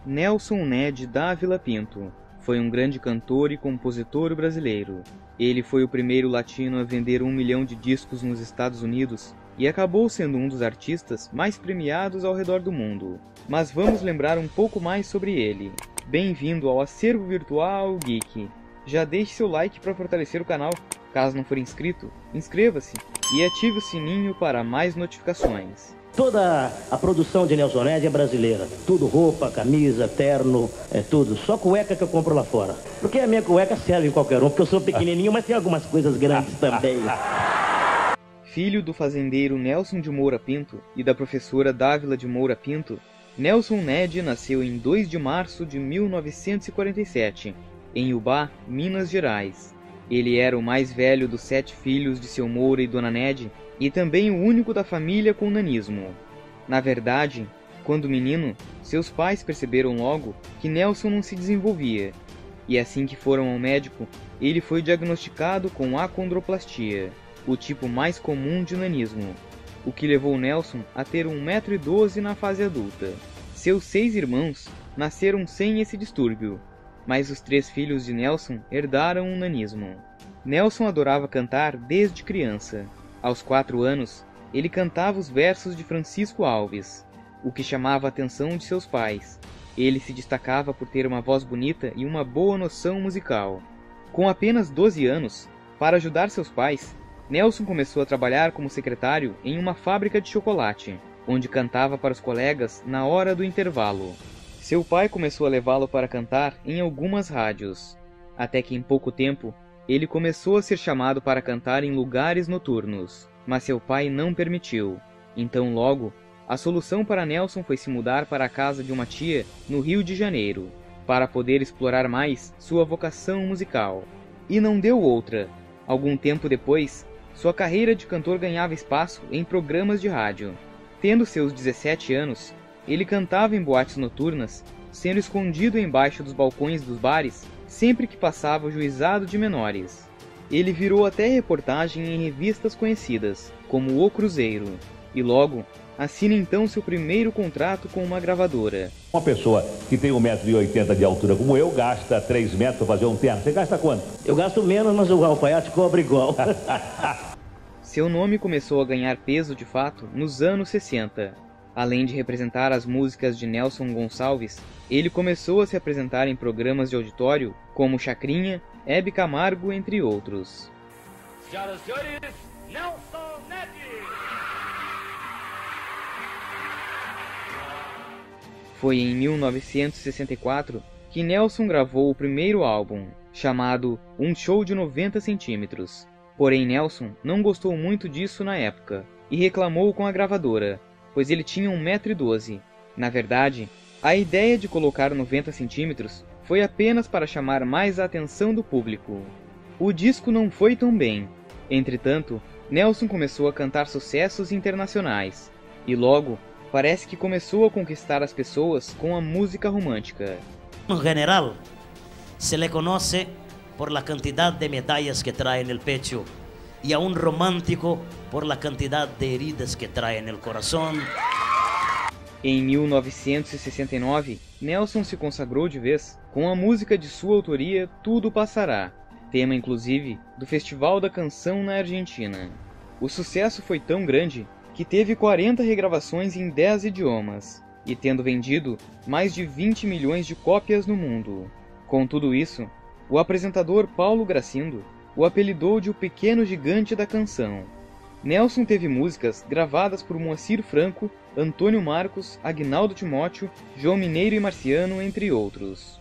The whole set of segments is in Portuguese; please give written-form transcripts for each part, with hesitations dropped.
Nelson Ned Dávila Pinto foi um grande cantor e compositor brasileiro. Ele foi o primeiro latino a vender 1 milhão de discos nos Estados Unidos e acabou sendo um dos artistas mais premiados ao redor do mundo. Mas vamos lembrar um pouco mais sobre ele. Bem-vindo ao Acervo Virtual Geek. Já deixe seu like para fortalecer o canal. Caso não for inscrito, inscreva-se e ative o sininho para mais notificações. Toda a produção de Nelson Ned é brasileira. Tudo roupa, camisa, terno, é tudo. Só cueca que eu compro lá fora. Porque a minha cueca serve em qualquer um, porque eu sou pequenininho, mas tem algumas coisas grandes também. Filho do fazendeiro Nelson de Moura Pinto e da professora Dávila de Moura Pinto, Nelson Ned nasceu em 2 de março de 1947, em Ubá, Minas Gerais. Ele era o mais velho dos 7 filhos de seu Moura e Dona Ned, e também o único da família com nanismo. Na verdade, quando menino, seus pais perceberam logo que Nelson não se desenvolvia, e assim que foram ao médico, ele foi diagnosticado com acondroplastia, o tipo mais comum de nanismo, o que levou Nelson a ter 1,12 m na fase adulta. Seus 6 irmãos nasceram sem esse distúrbio, mas os 3 filhos de Nelson herdaram o nanismo. Nelson adorava cantar desde criança. Aos 4 anos, ele cantava os versos de Francisco Alves, o que chamava a atenção de seus pais. Ele se destacava por ter uma voz bonita e uma boa noção musical. Com apenas 12 anos, para ajudar seus pais, Nelson começou a trabalhar como secretário em uma fábrica de chocolate, onde cantava para os colegas na hora do intervalo. Seu pai começou a levá-lo para cantar em algumas rádios, até que em pouco tempo, ele começou a ser chamado para cantar em lugares noturnos, mas seu pai não permitiu. Então logo, a solução para Nelson foi se mudar para a casa de uma tia no Rio de Janeiro, para poder explorar mais sua vocação musical. E não deu outra. Algum tempo depois, sua carreira de cantor ganhava espaço em programas de rádio. Tendo seus 17 anos, ele cantava em boates noturnas, sendo escondido embaixo dos balcões dos bares sempre que passava o juizado de menores. Ele virou até reportagem em revistas conhecidas, como O Cruzeiro, e logo assina então seu primeiro contrato com uma gravadora. Uma pessoa que tem 1,80 m de altura como eu, gasta 3 metros para fazer um terno. Você gasta quanto? Eu gasto menos, mas o alfaiate cobra igual. Seu nome começou a ganhar peso de fato nos anos 60. Além de representar as músicas de Nelson Gonçalves, ele começou a se apresentar em programas de auditório como Chacrinha, Hebe Camargo, entre outros. Senhoras e senhores, Nelson Ned! Foi em 1964 que Nelson gravou o primeiro álbum, chamado Um Show de 90 centímetros. Porém, Nelson não gostou muito disso na época e reclamou com a gravadora, pois ele tinha 1,12 m. Na verdade, a ideia de colocar 90 centímetros foi apenas para chamar mais a atenção do público. O disco não foi tão bem. Entretanto, Nelson começou a cantar sucessos internacionais, e logo, parece que começou a conquistar as pessoas com a música romântica. En general, se le conoce por la cantidad de medallas que trae en el pecho y a un romántico por la cantidad de heridas que trae en el corazón. Em 1969, Nelson se consagrou de vez com a música de sua autoria Tudo Passará, tema inclusive do Festival da Canção na Argentina. O sucesso foi tão grande que teve 40 regravações em 10 idiomas, e tendo vendido mais de 20 milhões de cópias no mundo. Com tudo isso, o apresentador Paulo Gracindo o apelidou de o pequeno gigante da canção. Nelson teve músicas gravadas por Moacir Franco, Antônio Marcos, Agnaldo Timóteo, João Mineiro e Marciano, entre outros.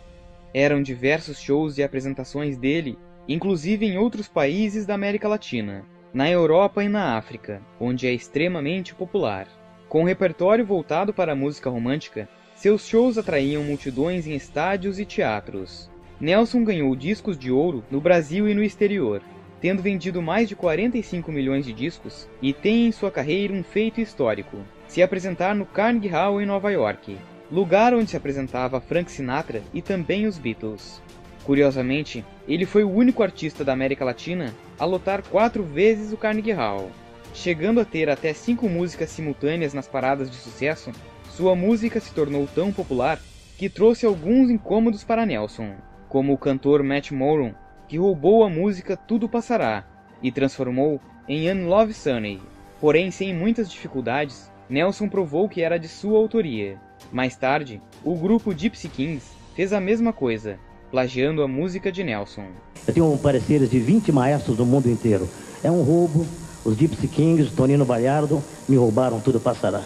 Eram diversos shows e apresentações dele, inclusive em outros países da América Latina, na Europa e na África, onde é extremamente popular. Com um repertório voltado para a música romântica, seus shows atraíam multidões em estádios e teatros. Nelson ganhou discos de ouro no Brasil e no exterior, tendo vendido mais de 45 milhões de discos, e tem em sua carreira um feito histórico: se apresentar no Carnegie Hall em Nova York, lugar onde se apresentava Frank Sinatra e também os Beatles. Curiosamente, ele foi o único artista da América Latina a lotar 4 vezes o Carnegie Hall. Chegando a ter até 5 músicas simultâneas nas paradas de sucesso, sua música se tornou tão popular que trouxe alguns incômodos para Nelson, como o cantor Matt Moron, que roubou a música Tudo Passará e transformou em Unlove Sunny. Porém, sem muitas dificuldades, Nelson provou que era de sua autoria. Mais tarde, o grupo Gypsy Kings fez a mesma coisa, plagiando a música de Nelson. Eu tenho pareceres de 20 maestros do mundo inteiro. É um roubo. Os Gypsy Kings, Tonino Baiardo, me roubaram Tudo Passará.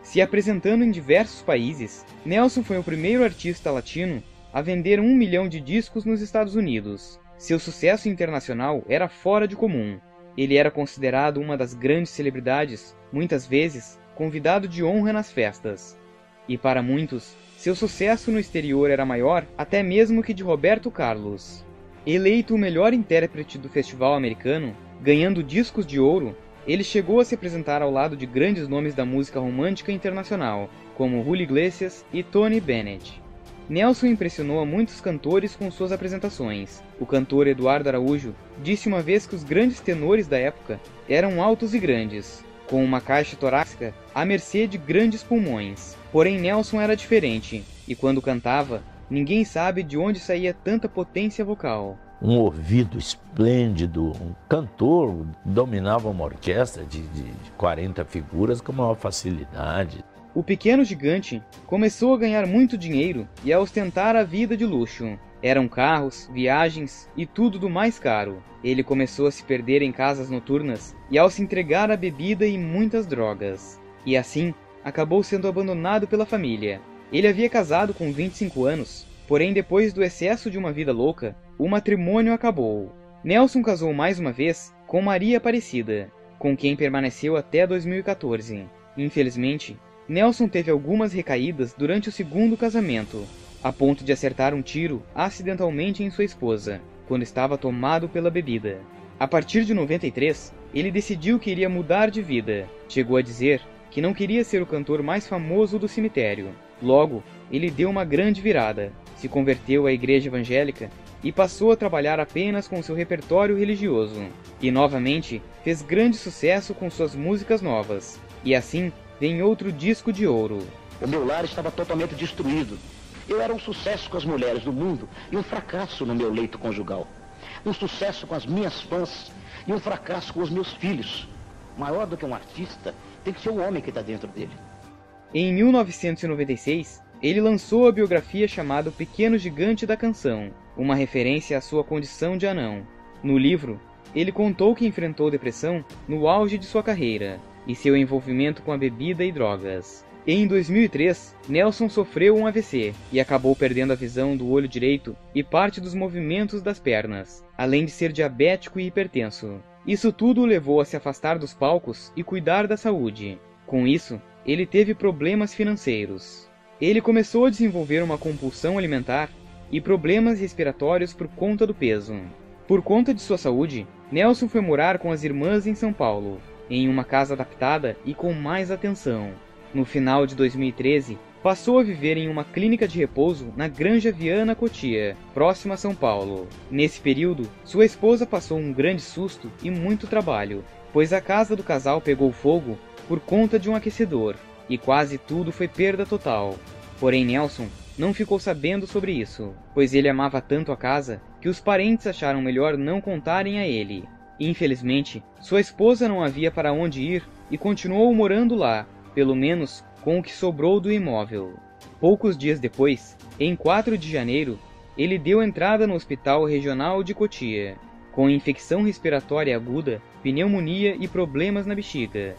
Se apresentando em diversos países, Nelson foi o primeiro artista latino a vender 1 milhão de discos nos Estados Unidos. Seu sucesso internacional era fora de comum. Ele era considerado uma das grandes celebridades, muitas vezes convidado de honra nas festas. E para muitos, seu sucesso no exterior era maior até mesmo que de Roberto Carlos. Eleito o melhor intérprete do festival americano, ganhando discos de ouro, ele chegou a se apresentar ao lado de grandes nomes da música romântica internacional, como Julio Iglesias e Tony Bennett. Nelson impressionou a muitos cantores com suas apresentações. O cantor Eduardo Araújo disse uma vez que os grandes tenores da época eram altos e grandes, com uma caixa torácica à mercê de grandes pulmões. Porém, Nelson era diferente, e quando cantava, ninguém sabe de onde saía tanta potência vocal. Um ouvido esplêndido, um cantor dominava uma orquestra de 40 figuras com maior facilidade. O pequeno gigante começou a ganhar muito dinheiro e a ostentar a vida de luxo. Eram carros, viagens e tudo do mais caro. Ele começou a se perder em casas noturnas e ao se entregar à bebida e muitas drogas. E assim, acabou sendo abandonado pela família. Ele havia casado com 25 anos, porém depois do excesso de uma vida louca, o matrimônio acabou. Nelson casou mais uma vez com Maria Aparecida, com quem permaneceu até 2014. Infelizmente, Nelson teve algumas recaídas durante o segundo casamento, a ponto de acertar um tiro acidentalmente em sua esposa, quando estava tomado pela bebida. A partir de 93, ele decidiu que iria mudar de vida. Chegou a dizer que não queria ser o cantor mais famoso do cemitério. Logo, ele deu uma grande virada, se converteu à igreja evangélica e passou a trabalhar apenas com seu repertório religioso. E novamente, fez grande sucesso com suas músicas novas. E assim, vem outro disco de ouro. O meu lar estava totalmente destruído. Eu era um sucesso com as mulheres do mundo e um fracasso no meu leito conjugal. Um sucesso com as minhas fãs e um fracasso com os meus filhos. Maior do que um artista, tem que ser o homem que está dentro dele. Em 1996, ele lançou a biografia chamada O Pequeno Gigante da Canção, uma referência à sua condição de anão. No livro, ele contou que enfrentou depressão no auge de sua carreira e seu envolvimento com a bebida e drogas. Em 2003, Nelson sofreu um AVC e acabou perdendo a visão do olho direito e parte dos movimentos das pernas, além de ser diabético e hipertenso. Isso tudo o levou a se afastar dos palcos e cuidar da saúde. Com isso, ele teve problemas financeiros. Ele começou a desenvolver uma compulsão alimentar e problemas respiratórios por conta do peso. Por conta de sua saúde, Nelson foi morar com as irmãs em São Paulo, em uma casa adaptada e com mais atenção. No final de 2013, passou a viver em uma clínica de repouso na Granja Viana Cotia, próxima a São Paulo. Nesse período, sua esposa passou um grande susto e muito trabalho, pois a casa do casal pegou fogo por conta de um aquecedor, e quase tudo foi perda total. Porém, Nelson não ficou sabendo sobre isso, pois ele amava tanto a casa que os parentes acharam melhor não contarem a ele. Infelizmente, sua esposa não havia para onde ir e continuou morando lá, pelo menos com o que sobrou do imóvel. Poucos dias depois, em 4 de janeiro, ele deu entrada no Hospital Regional de Cotia, com infecção respiratória aguda, pneumonia e problemas na bexiga.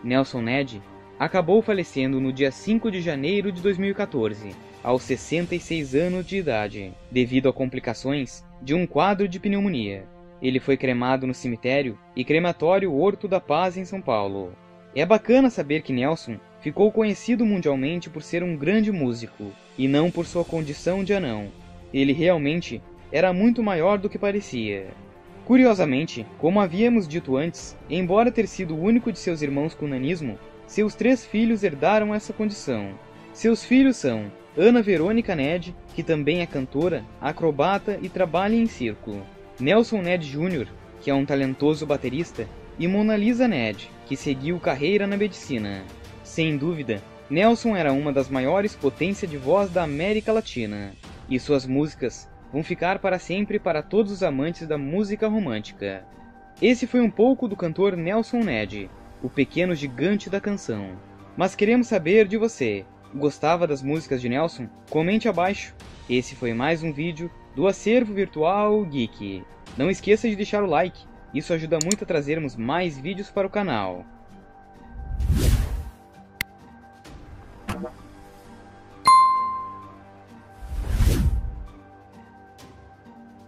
Nelson Ned acabou falecendo no dia 5 de janeiro de 2014, aos 66 anos de idade, devido a complicações de um quadro de pneumonia. Ele foi cremado no cemitério e crematório Horto da Paz em São Paulo. É bacana saber que Nelson ficou conhecido mundialmente por ser um grande músico, e não por sua condição de anão. Ele realmente era muito maior do que parecia. Curiosamente, como havíamos dito antes, embora ter sido o único de seus irmãos com nanismo, seus 3 filhos herdaram essa condição. Seus filhos são Ana Verônica Ned, que também é cantora, acrobata e trabalha em circo; Nelson Ned Jr., que é um talentoso baterista; e Mona Lisa Ned, que seguiu carreira na medicina. Sem dúvida, Nelson era uma das maiores potências de voz da América Latina, e suas músicas vão ficar para sempre para todos os amantes da música romântica. Esse foi um pouco do cantor Nelson Ned, o pequeno gigante da canção. Mas queremos saber de você. Gostava das músicas de Nelson? Comente abaixo. Esse foi mais um vídeo do Acervo Virtual Geek. Não esqueça de deixar o like, isso ajuda muito a trazermos mais vídeos para o canal.